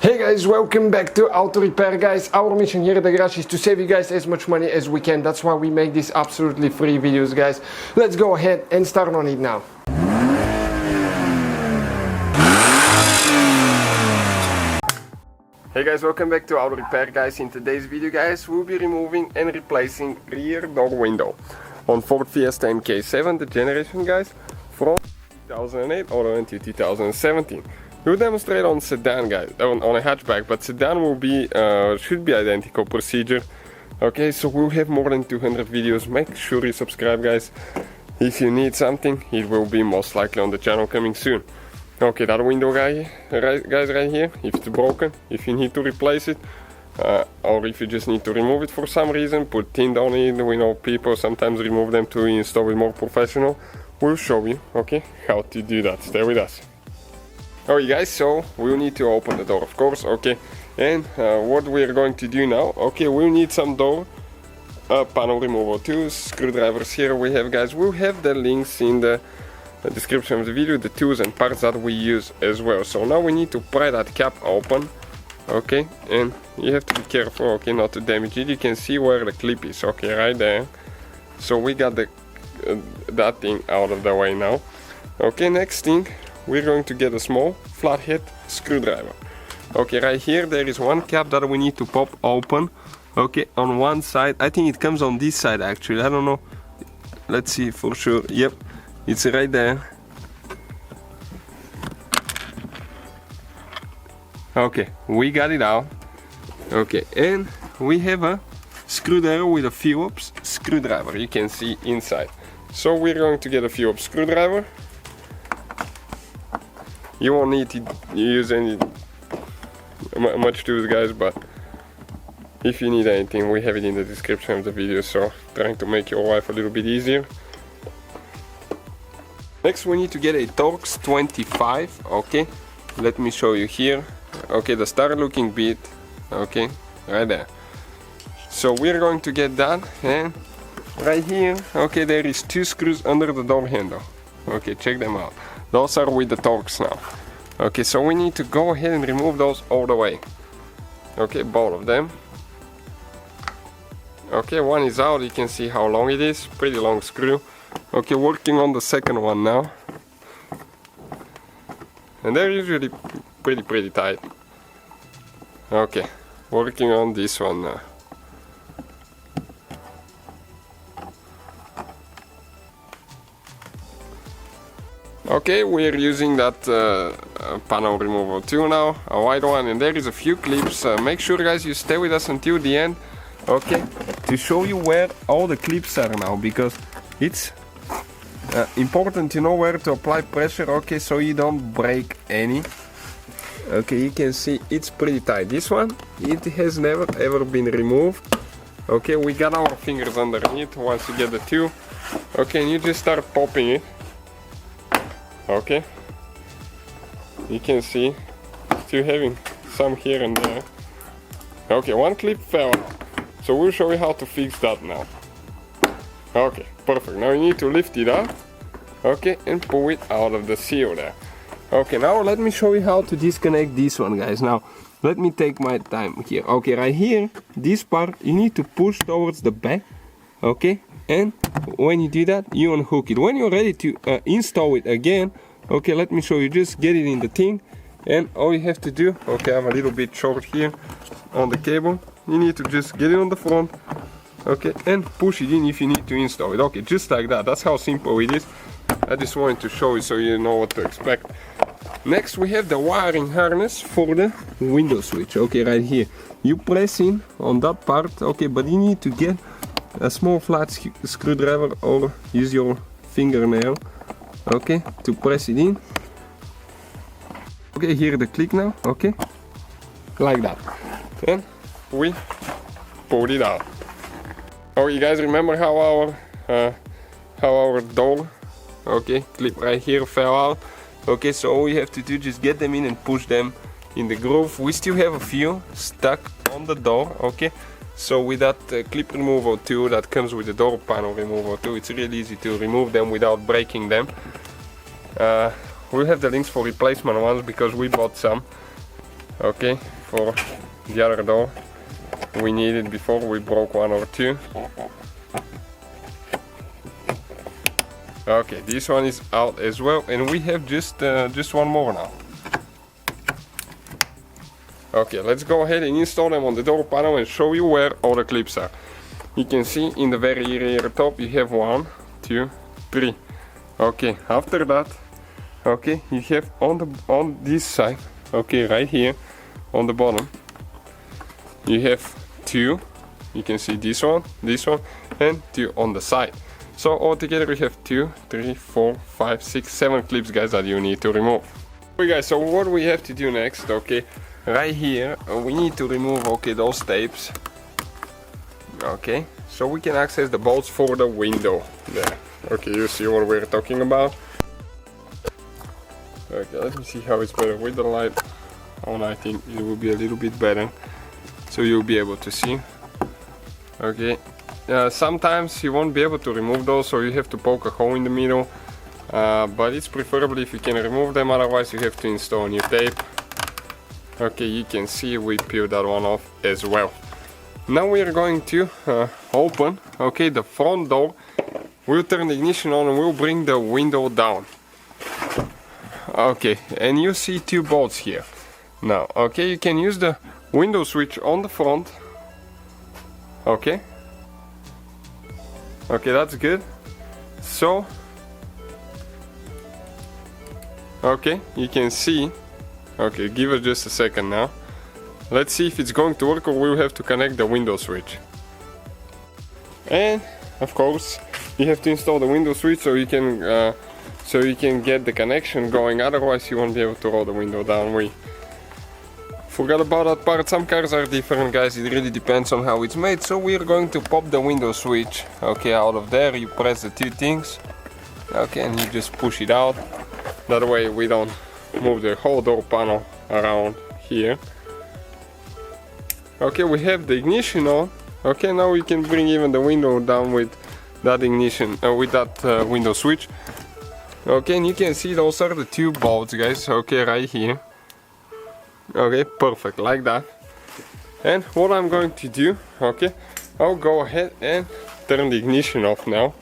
Hey guys, welcome back to Auto Repair, guys. Our mission here at the garage is to save you guys as much money as we can. That's why we make these absolutely free videos, guys. Let's go ahead and start on it now. Hey guys, welcome back to Auto Repair, guys. In today's video, guys, we'll be removing and replacing rear door window on Ford Fiesta MK7, the generation, guys, from 2008 all the way into 2017. We'll demonstrate on sedan, guys, on a hatchback, but sedan will be should be identical procedure. Okay, so we'll have more than 200 videos. Make sure you subscribe, guys. If you need something, it will be most likely on the channel coming soon. Okay, that window guys right here, if it's broken, if you need to replace it, or if you just need to remove it for some reason, put tint on it. We know people sometimes remove them to install it more professional. We'll show you, okay, how to do that. Stay with us. Alright guys, so we'll need to open the door, of course, okay, and what we're going to do now, okay, we'll need some door panel removal tools, screwdrivers here we have, guys. We'll have the links in the description of the video, the tools and parts that we use as well. So now we need to pry that cap open, okay, and you have to be careful, okay, not to damage it. You can see where the clip is, okay, right there. So we got the that thing out of the way now. Okay, next thing, we're going to get a small flathead screwdriver. Okay, right here there is one cap that we need to pop open. Okay, on one side, I think it comes on this side actually, I don't know, let's see for sure. Yep, it's right there. Okay, we got it out. Okay, and we have a screwdriver with a Phillips screwdriver, you can see inside. So we're going to get a Phillips screwdriver. You won't need to use any much tools, guys, but if you need anything, we have it in the description of the video, so trying to make your life a little bit easier. Next we need to get a Torx 25, okay, let me show you here. Okay, the star looking bit, okay, right there. So we're going to get that, and right here, okay, there is two screws under the door handle. Okay, check them out. Those are with the Torx now. Okay, so we need to go ahead and remove those all the way. Okay, both of them. Okay, one is out, you can see how long it is, pretty long screw. Okay, working on the second one now. And they're usually pretty tight. Okay, working on this one now. Okay, we're using that panel removal tool now, a wide one, and there is a few clips. Make sure, guys, you stay with us until the end, okay, to show you where all the clips are now, because it's important to know where to apply pressure, okay, so you don't break any. Okay, you can see it's pretty tight. This one, it has never ever been removed. Okay, we got our fingers underneath once you get the tool. Okay, and you just start popping it. Okay, you can see still having some here and there. Okay, one clip fell out, so we'll show you how to fix that now. Okay, perfect. Now you need to lift it up, okay, and pull it out of the seal there. Okay, now let me show you how to disconnect this one, guys. Now let me take my time here. Okay, right here, this part you need to push towards the back, okay, and when you do that, you unhook it. When you're ready to install it again, okay, let me show you. Just get it in the thing, and all you have to do, okay, I'm a little bit short here on the cable. You need to just get it on the front, okay, and push it in if you need to install it. Okay, just like that. That's how simple it is. I just wanted to show you so you know what to expect. Next we have the wiring harness for the window switch. Okay, right here. You press in on that part, okay, but you need to get a small flat screwdriver or use your fingernail, okay, to press it in. Okay, here the click now, okay, like that, and we pulled it out. Oh, you guys remember how our door, okay, clip right here fell out? Okay, so all you have to do, just get them in and push them in the groove. We still have a few stuck on the door, okay. So with that clip removal tool that comes with the door panel removal tool, it's really easy to remove them without breaking them. We'll have the links for replacement ones because we bought some. Okay, for the other door. We need it before we broke one or two. Okay, this one is out as well, and we have just one more now. Okay, let's go ahead and install them on the door panel and show you where all the clips are. You can see in the very rear top you have 1, 2, 3. Okay, after that, okay, you have on this side, okay, right here on the bottom, you have 2. You can see this one, and 2 on the side. So altogether we have 2, 3, 4, 5, 6, 7 clips, guys, that you need to remove. Okay, guys, so what we have to do next, okay, right here we need to remove, okay, those tapes. Okay, so we can access the bolts for the window there. Okay, you see what we're talking about. Okay, let me see how it's better with the light on. I think it will be a little bit better, so you'll be able to see. Okay, sometimes you won't be able to remove those, so you have to poke a hole in the middle, but it's preferable if you can remove them, otherwise you have to install new tape. Okay, you can see we peeled that one off as well. Now we are going to open, okay, the front door. We'll turn the ignition on and we'll bring the window down. Okay, and you see 2 bolts here. Now, okay, you can use the window switch on the front. Okay. Okay, that's good. So, okay, you can see. Okay, give it just a second now. Let's see if it's going to work, or we'll have to connect the window switch. And of course, you have to install the window switch so you can get the connection going. Otherwise, you won't be able to roll the window down. We forgot about that part. Some cars are different, guys. It really depends on how it's made. So we are going to pop the window switch. Okay, out of there, you press the 2 things. Okay, and you just push it out. That way, we don't move the whole door panel around here. Okay, we have the ignition on. Okay, now we can bring even the window down with that ignition, with that window switch. Okay, and you can see those are the 2 bolts, guys. Okay, right here. Okay, perfect, like that. And what I'm going to do, okay, I'll go ahead and turn the ignition off now.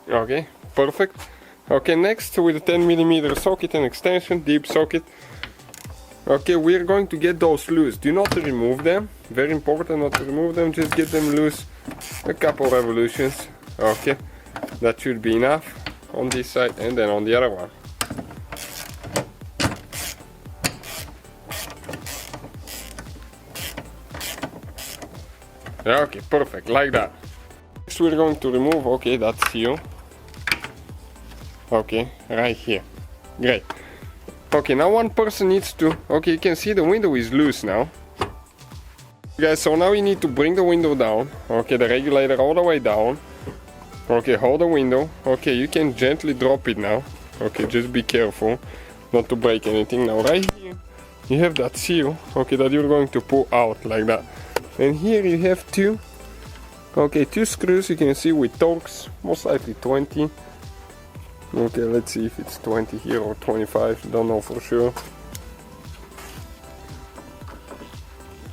Okay, perfect. Okay, next with the 10mm socket and extension, deep socket. Okay, we are going to get those loose. Do not remove them. Very important not to remove them. Just get them loose a couple revolutions. Okay, that should be enough on this side and then on the other one. Okay, perfect, like that. Next we're going to remove, okay, that seal. Okay, right here. Great. Okay, now one person needs to, okay, you can see the window is loose now. Guys, so now you need to bring the window down. Okay, the regulator all the way down. Okay, hold the window. Okay, you can gently drop it now. Okay, just be careful not to break anything. Now right here, you have that seal, okay, that you're going to pull out like that. And here you have 2 screws, you can see with Torx, most likely 20. Okay, let's see if it's 20 here or 25, don't know for sure.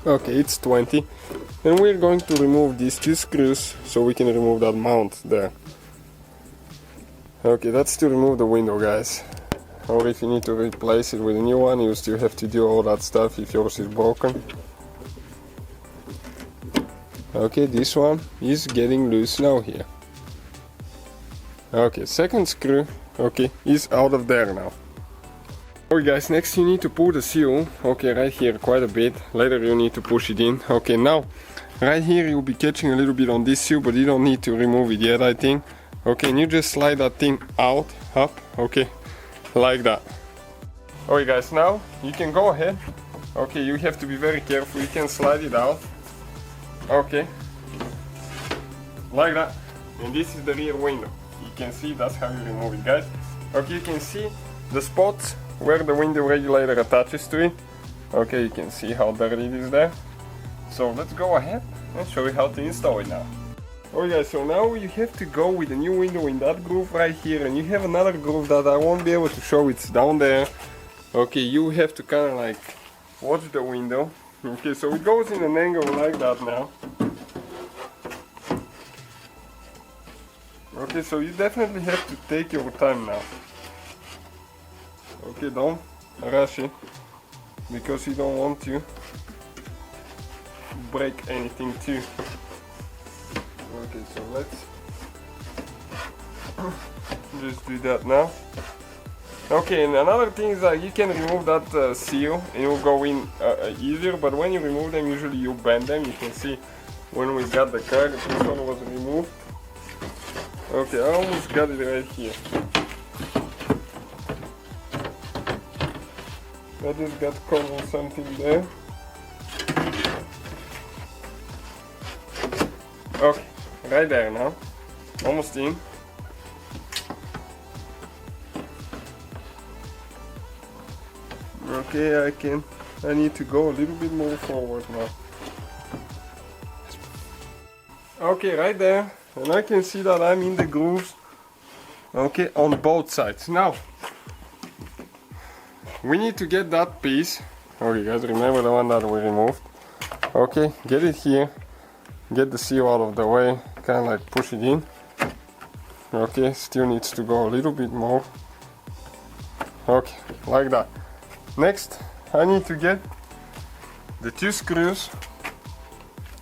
Okay, it's 20. And we're going to remove these 2 screws so we can remove that mount there. Okay, that's to remove the window, guys. Or if you need to replace it with a new one, you still have to do all that stuff if yours is broken. Okay, this one is getting loose now here. Okay, second screw, okay, is out of there now. Okay guys, next you need to pull the seal, okay, right here quite a bit. Later you need to push it in. Okay, now, right here you'll be catching a little bit on this seal, but you don't need to remove it yet, I think. Okay, and you just slide that thing out, up, okay, like that. Okay guys, now you can go ahead. Okay, you have to be very careful, you can slide it out. Okay, like that. And this is the rear window. You can see that's how you remove it, guys. Okay, you can see the spots where the window regulator attaches to it. Okay, you can see how dirty it is there. So let's go ahead and show you how to install it now. Okay guys, so now you have to go with the new window in that groove right here, and you have another groove that I won't be able to show, it's down there. Okay, you have to kind of like watch the window. Okay, so it goes in an angle like that now. Okay, so you definitely have to take your time now. Okay, don't rush it, because you don't want to break anything too. Okay, so let's just do that now. Okay, and another thing is that you can remove that seal and it will go in easier, but when you remove them, usually you bend them. You can see when we got the car, this one was removed. Okay, I almost got it right here. I just got caught on something there. Okay, right there now. Almost in. Okay, I need to go a little bit more forward now. Okay, right there. And I can see that I'm in the grooves. Okay, on both sides. Now, we need to get that piece. Okay, guys, remember the one that we removed. Okay, get it here. Get the seal out of the way. Kind of like push it in. Okay, still needs to go a little bit more. Okay, like that. Next, I need to get the 2 screws.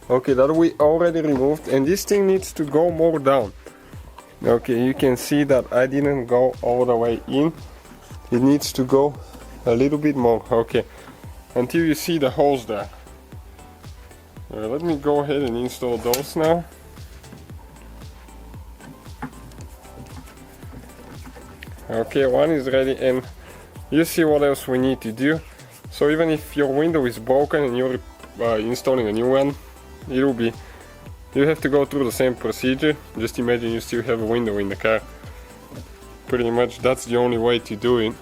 Okay, that we already removed, and this thing needs to go more down. Okay, you can see that I didn't go all the way in. It needs to go a little bit more. Okay, until you see the holes there. Let me go ahead and install those now. Okay, one is ready, and you see what else we need to do. So even if your window is broken and you're installing a new one, it'll be, you have to go through the same procedure. Just imagine you still have a window in the car. Pretty much that's the only way to do it.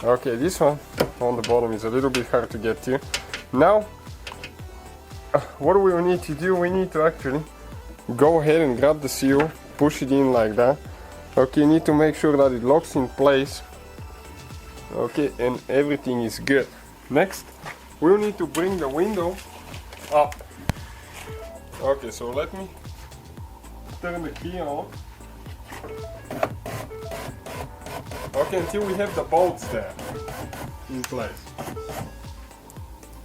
Okay, this one on the bottom is a little bit hard to get to. Now, what do we need to do? We need to actually go ahead and grab the seal, push it in like that. Okay, you need to make sure that it locks in place. Okay, and everything is good. Next, we'll need to bring the window up. Okay, so let me turn the key on. Okay, until we have the bolts there in place.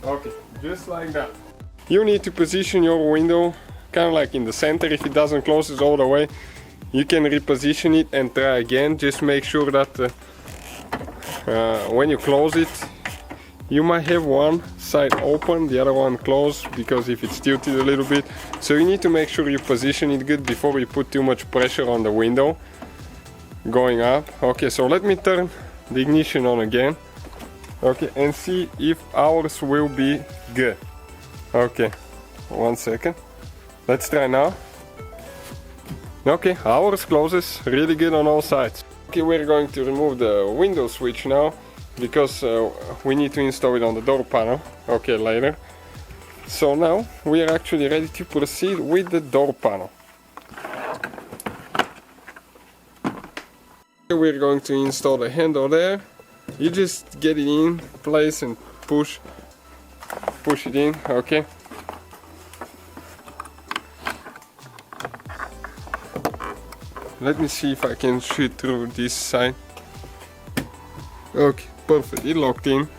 Okay, just like that. You need to position your window kind of like in the center. If it doesn't close it all the way, you can reposition it and try again. Just make sure that when you close it, you might have one side open, the other one closed, because if it's tilted a little bit. So you need to make sure you position it good before you put too much pressure on the window going up. Okay, so let me turn the ignition on again. Okay, and see if ours will be good. Okay, 1 second. Let's try now. Okay, ours closes really good on all sides. Okay, we're going to remove the window switch now, because we need to install it on the door panel. Okay, later. So now we are actually ready to proceed with the door panel. We're going to install the handle there. You just get it in place and push it in. Okay. Let me see if I can shoot through this side. Okay, perfect, it locked in.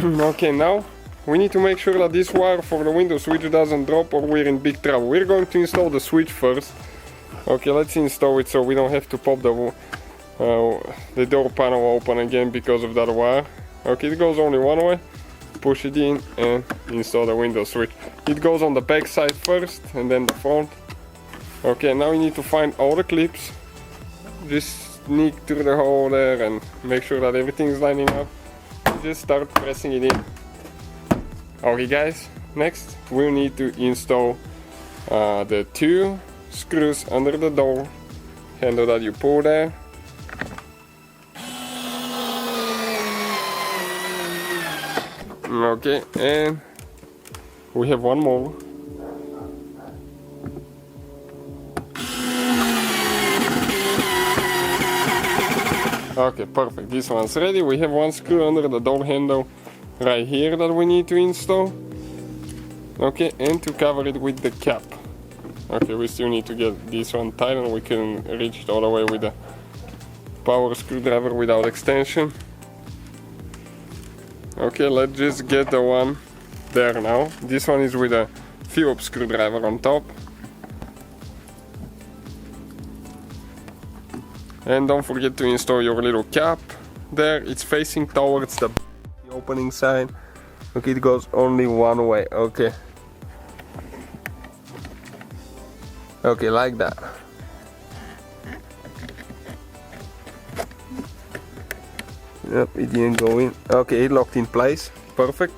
Okay, now we need to make sure that this wire for the window switch doesn't drop or we're in big trouble. We're going to install the switch first. Okay, let's install it so we don't have to pop the door panel open again because of that wire. Okay, it goes only one way. Push it in and install the window switch. It goes on the back side first and then the front. Okay, now we need to find all the clips. Just sneak through the hole there and make sure that everything is lining up. Just start pressing it in. Okay guys, next we'll need to install the 2 screws under the door handle that you pull there. Okay, and we have one more. Okay, perfect. This one's ready. We have one screw under the door handle right here that we need to install. Okay, and to cover it with the cap. Okay, we still need to get this one tight, and we can reach it all the way with the power screwdriver without extension. Okay, let's just get the one there now. This one is with a Phillips screwdriver on top. And don't forget to install your little cap there. It's facing towards the opening side. Okay, it goes only one way. Okay. Okay, like that. Yep, it didn't go in. Okay, it locked in place. Perfect.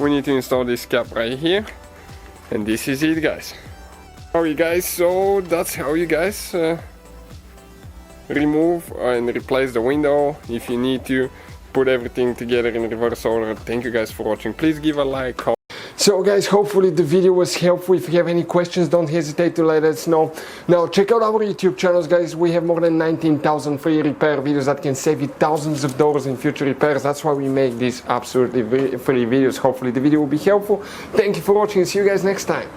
We need to install this cap right here. And this is it, guys. Alright guys, so that's how you guys remove and replace the window. If you need to put everything together in reverse order. Thank you guys for watching. Please give a like. So guys, hopefully the video was helpful. If you have any questions, don't hesitate to let us know. Now check out our YouTube channels, guys. We have more than 19,000 free repair videos that can save you thousands of dollars in future repairs. That's why we make these absolutely free videos. Hopefully the video will be helpful. Thank you for watching. See you guys next time.